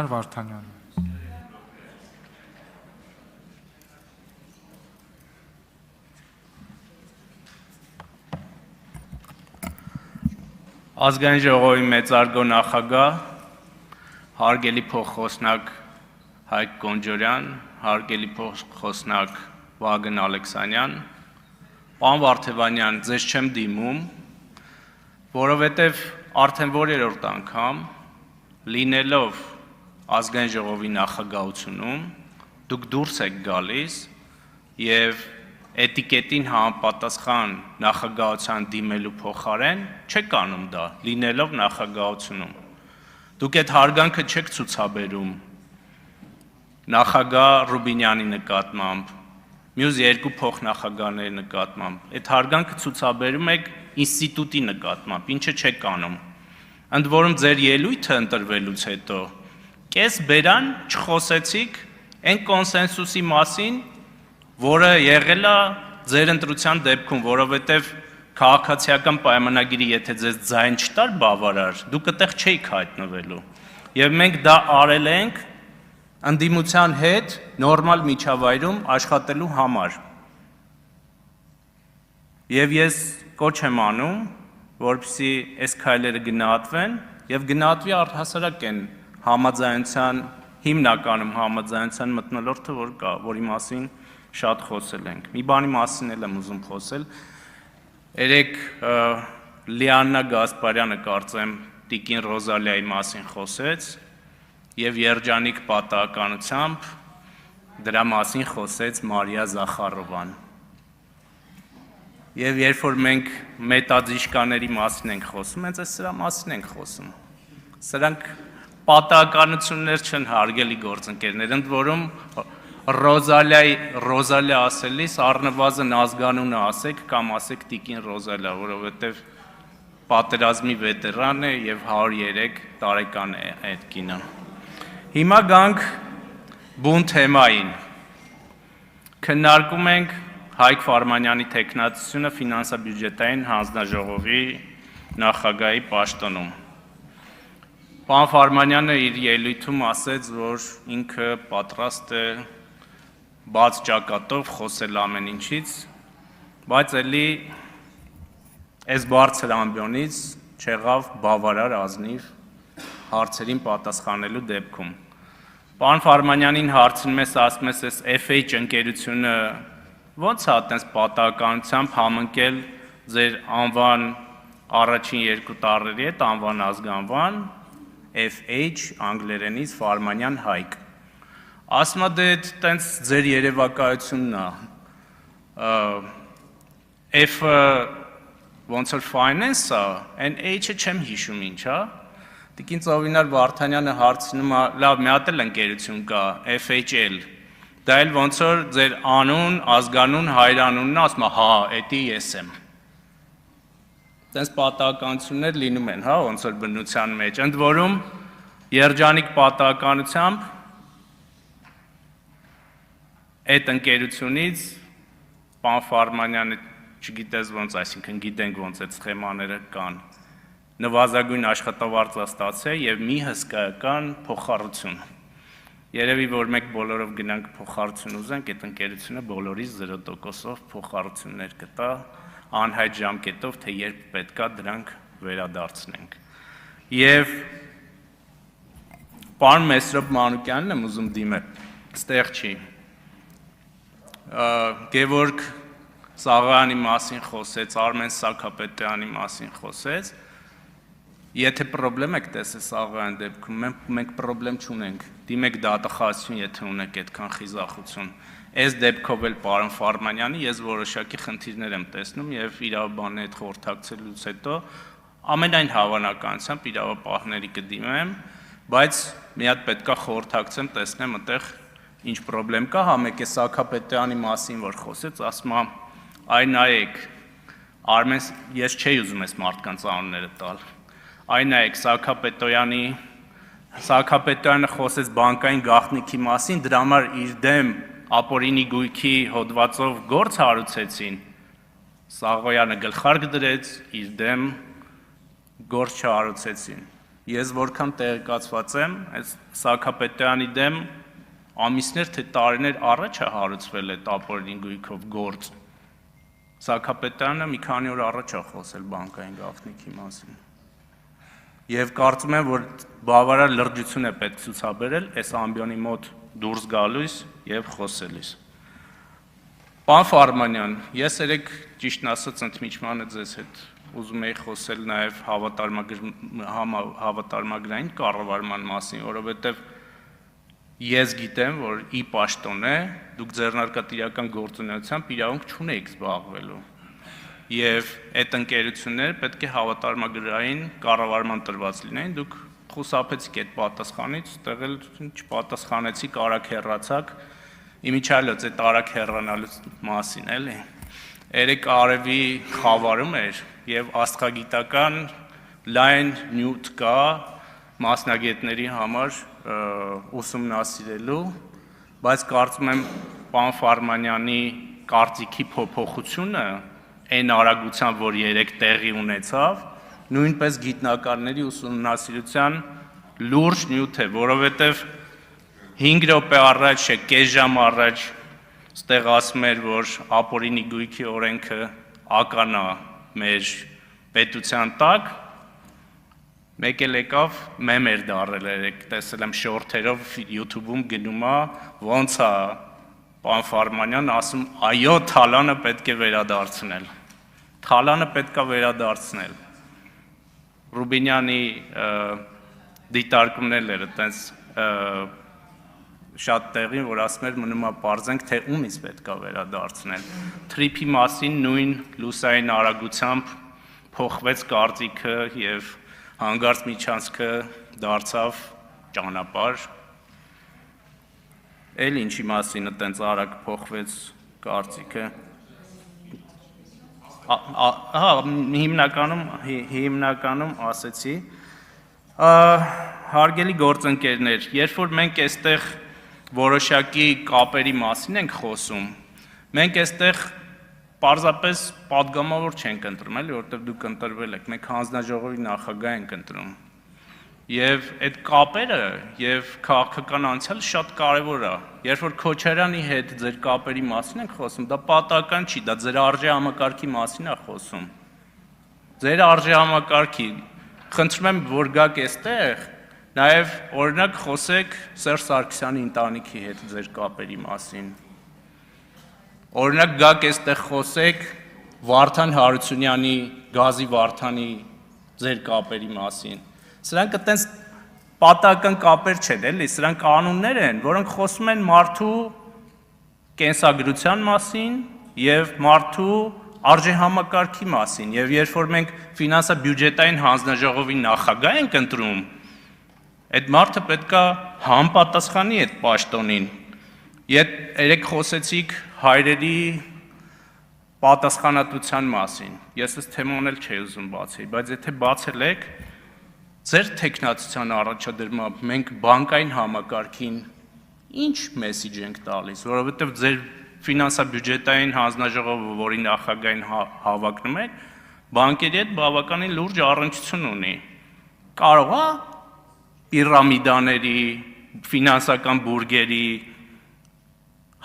Վարդանյանը։ Ազգային ժողովի մեծարգո նախագահ, հարգելի փոխխոսնակ Հայկ Կոնջորյան, հարգելի փոխխոսնակ Վագն Ալեքսանյան, պարոն Վարդևանյան, ձեզ չեմ դիմում, որովհետև արդեն որերորդ անգամ լինելով ազգային ժողովի նախագահությունում դուք դուրս եք գալիս եւ էտիկետին համապատասխան նախագահության դիմելու փոխարեն չեք անում դա, լինելով նախագահությունում։ Դուք այդ հարգանքը չեք ցուցաբերում նախագահ Ռուբինյանի նկատմամբ, մյուս երկու փոխնախագահների նկատմամբ, այդ հարգանքը ցուցաբերում եք ինստիտուտի նկատմամբ, ինչը չեք անում։ Ընդ որում ձեր ելույթը ընտրվելուց հետո կես բերան չխոսեցիք այն կոնսենսուսի մասին, որը եղել է ձեր ընտրության դեպքում, որովհետև քաղաքացիական պայմանագիրի եթե ձեզ ձայն չտար բավարար, դուք այդտեղ չէիք հայտնվելու։ Եվ մենք դա արել ենք ընդդիմության հետ նորմալ միջավայրում աշխատելու համար։ Եվ ես կոչ եմ անում, որպեսզի այս քայլերը գնահատվեն եւ գնահատվի առհասարակ այն համաձայնության, հիմնականում համաձայնության մթնոլորտը, որ կա, որի մասին շատ խոսել ենք։ Մի բանի մասին էլ եմ ուզում խոսել։ Երեք Լիաննա Գասպարյանը կարծեմ Տիկին Ռոզալիայի մասին խոսեց եւ երջանիկ պատահականությամբ դրա մասին խոսեց Մարիա Զախարովան։ Եվ երբ որ մենք մետաձիժկաների մասին ենք խոսում, հենց սրա մասին ենք խոսում։ Սրանք պատահականություններ չեն, հարգելի գործընկերներ, ընդ որում Ռոզալիա ասելիս առնվազն ազգանունը ասեք կամ ասեք Տիկին Ռոզալիա, որովհետև պատերազմի վետերան է եւ 103 տարեկան է այդ կինը։ Հիմա գանք բուն թեմային։ Քննարկում ենք Հայկ Ֆարմանյանի տեխնացությունը ֆինանսա-բյուջետային հանձնաժողովի նախագահի պաշտոնում։ Պարոն Ֆարմանյանը իր ելույթում ասեց, որ ինքը պատրաստ է բաց ճակատով խոսել ամեն ինչից, բայց էլի այս բարձր ամբիոնից չեղավ բավարար ազնիվ հարցերին պատասխանելու դեպքում։ Պարոն Ֆարմանյանին հարցնում ես, ասում ես, այս FH ընկերությունը ո՞նց է այդպես պատահականությամբ համընկել ձեր անվան առաջին երկու տառերի հետ, անվան ազգանվան, FH անգլերենից Ֆարմանյան Հայկ։ Ասում է դե տենց ձեր երևակայությունն է, F-ը ոնց որ finance է, այն H-ը չեմ հիշում ինչ է, Տիկին Ծովինար Վարդանյանը հարցնում է, լավ մի հատ էլ ընկերություն կա, FHL, դա էլ ոնց որ ձեր անուն, ազգանուն, հայրանունն է, ասում է, հա, էդի ես եմ։ Տենց պատահականություններ լինում են, հա, ոնց որ բնության մեջ, ընդ որում երջանիկ պատահականությամբ այդ ընկերությունից պարոն Ֆարմանյանը չգիտես ոնց, այսինքն գիտենք ոնց այդ սխեմաները կան, նվազագույն աշխատավարձ ստացել եւ մի հսկայական փոխառություն։ Երևի որ մենք բոլորով գնանք փոխառություն ուզենք, այդ ընկերությունը բոլորից 0%-ով փոխառություններ կտա, անհայտ ժամկետով, թե երբ պետքա դրանք վերադարձնենք։ Եվ պարոն Մեսրոպ Մանուկյանն եմ ուզում դիմել, ստեղ չի։ Գևորգ Սաղոյանի մասին խոսեց, Արմեն Սաքապետյանի մասին խոսեց, եթե պրոբլեմ եք տեսել Սաղոյանի դեպքում, մենք պրոբլեմ չունենք, դիմեք դատախազություն, եթե ունեք այդքան խիզախություն, այս դեպքով էլ պարոն Ֆարմանյանի ես որոշակի խնդիրներ եմ տեսնում եւ իրավաբանների հետ խորհրդակցելուց հետո ամենայն հավանականությամբ իրավապահների կդիմեմ, բայց մի հատ պետքա խորհրդակցեմ, տեսնեմ այդտեղ ինչ պրոբլեմ կա, հա մեկ է Սաքապետյանի մասին որ խոսեց, ասում է, այ նայեք, Արմեն, ես չէի ուզում այս մարդկանց անունները տալ, այ նայեք Սաքապետյանը խոսեց բանկային գաղտնիքի մասին, դրա համար իր դեմ ապօրինի գույքի հոդվածով գործ հարուցեցին, Սաղոյանը գլխարկ դրեց, իր դեմ գործ չհարուցեցին։ Ես որքան տեղեկացված եմ, այս Սահակապետյանի դեմ ամիսներ թե տարիներ առաջ է հարուցվել այդ ապօրինի գույքով գործ։ Սահակապետյանը մի քանի օր առաջ է խոսել բանկային գաղտնիքի մասին։ Եվ կարծում եմ, որ բավարար լրջություն է պետք ցուցաբերել այս ամբիոնի մոտ դուրս գալուց եւ խոսելիս։ Պարոն Ֆարմանյան, ես երեք ճիշտն ասած ընդմիջմանը ձեզ հետ ուզում էի խոսել նաեւ հավատարմագրային կառավարման մասին, որովհետեւ ես գիտեմ, որ ի պաշտոն է, դուք ձեռնարկատիրական գործունեությամբ իրավունք չունեիք զբաղվելու։ Եվ այդ ընկերությունները պետք է հավատարմագրային կառավարման տրված լինեին, դուք խուսափեցիք այդ պատասխանից, տեղել չպատասխանեցիք, արագ հեռացաք, իմիջիալոց այդ արագ հեռանալու մասին, էլի։ Երեք արևի խավարում էր եւ աստղագիտական լայն նյութ կա մասնագետների համար ուսումնասիրելու, բայց կարծում եմ պարոն Ֆարմանյանի կարծիքի փոփոխությունը այն արագությամբ, որ երեք տեղի ունեցավ, նույնպես գիտնականների ուսումնասիրության լուրջ նյութ է, որովհետև 5 րոպե առաջ, կես ժամ առաջ ստեղ ասում էր, որ ապօրինի գույքի օրենքը ականա մեր պետության տակ, մեկ էլ եկավ մեմ էր դարել երեք, տեսել եմ շորթերով YouTube-ում գնում է, ոնց է պարոն Ֆարմանյան ասում, այո, թալանը պետք է վերադարձնել։ Թալանը պետք է վերադարձնել։ Ռուբինյանի դիտարկումն էր այտենց շատ տեղին, որ ասում էր մնում է պարզենք, թե ումից պետք է վերադարձնել։ Թրիփի մասին նույն լուսային արագությամբ փոխվեց կարծիքը եւ հանգարց միջանցքը դարձավ ճանապարհ։ Էլ ինչի մասին այտենց արագ փոխվեց կարծիքը։ Հիմնականում ասեցի, հարգելի գործընկերներ, երբ որ մենք այստեղ որոշակի կապերի մասին ենք խոսում, մենք այստեղ պարզապես պատգամավոր չենք ընտրում, էլի, որովհետև դուք ընտրվել եք, մենք հանձնաժողովի նախագահ ենք ընտրում։ Եվ այդ կապերը եւ քաղաքական անցյալը շատ կարեւոր է։ Երբ որ Քոչարյանի հետ ձեր կապերի մասին ենք խոսում, դա պատահական չի, դա ձեր արժե համակարգի մասին է խոսում։ Ձեր արժե համակարգի, խնդրում եմ, որ գաք այստեղ, նաեւ օրինակ խոսեք Սերժ Սարգսյանի ընտանիքի հետ ձեր կապերի մասին։ Օրինակ գաք այստեղ խոսեք Վարդան Հարությունյանի, Գազի Վարդանի ձեր կապերի մասին։ Սրանք այտենց պատահական կապեր չեն, էլի, սրանք կանոններ են, որոնք խոսում են մարդու կենսագրության մասին եւ մարդու արժեհամակարգի մասին, եւ երբ որ մենք ֆինանսա-բյուջետային հանձնաժողովի նախագահ ենք ընտրում, այդ մարդը պետքա համապատասխանի այդ պաշտոնին։ Երեք խոսեցիք հայրերի պատասխանատվության մասին։ Ես այս թեման էլ չէի ուզում բացել, բայց եթե բացել եք, ձեր տեխնացության առաջադրմամբ մենք բանկային համակարգին ինչ մեսիջ ենք տալիս, որովհետև ձեր ֆինանսա-բյուջետային հանձնաժողովը, որի նախագահին հավակնում եք, բանկերի հետ բավականին լուրջ առնչություն ունի։ Կարող է պիրամիդաների, ֆինանսական բուրգերի,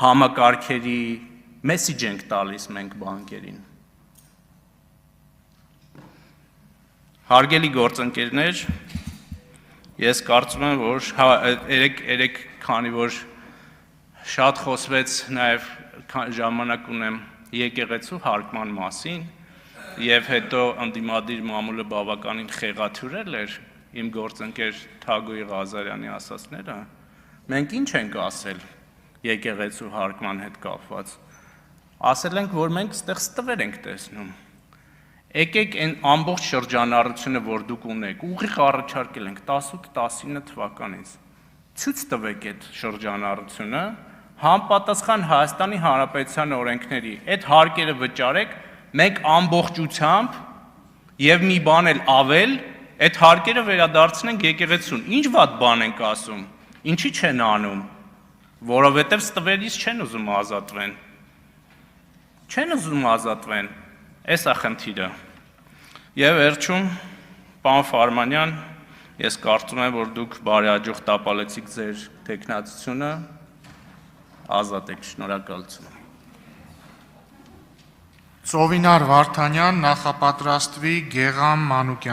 համակարգերի մեսիջ ենք տալիս մենք բանկերին։ Հարգելի գործընկերներ, ես կարծում եմ, որ երեք քանի որ շատ խոսվեց նաև ժամանակ ունեմ եկեղեցու հարկման մասին եւ հետո ընդդիմադիր մամուլը բավականին խեղաթյուրել էր իմ գործընկեր Թագոյի Ղազարյանի ասածները, մենք ինչ ենք ասել եկեղեցու հարկման հետ կապված։ Ասել ենք, որ մենք ստեղ ստվեր ենք տեսնում։ Եկեք այն ամբողջ շրջանառությունը, որ դուք ունեք, ուղիղ առաջարկել ենք 18-19 թվականից։ Ցույց տվեք այդ շրջանառությունը, համապատասխան Հայաստանի Հանրապետության օրենքների, այդ հարկերը վճարեք, մենք ամբողջությամբ եւ մի բան էլ ավել, այդ հարկերը վերադարձնենք եկեղեցուն։ Ինչ վատ բան ենք ասում։ Ինչի չեն անում։ Որովհետեւ ստվերից չեն ուզում ազատվեն։ Չեն ուզում ազատվեն։ Էս է խնդիրը։ Եվ վերջում, պարոն Ֆարմանյան, Ես կարծում եմ, որ դուք բարեհաջող տապալեցիք ձեր թեկնածությունը, ազատ եք, շնորհակալություն։ Ծովինար Վարդանյան, նախապատրաստվի Գեղամ Մանուկյան։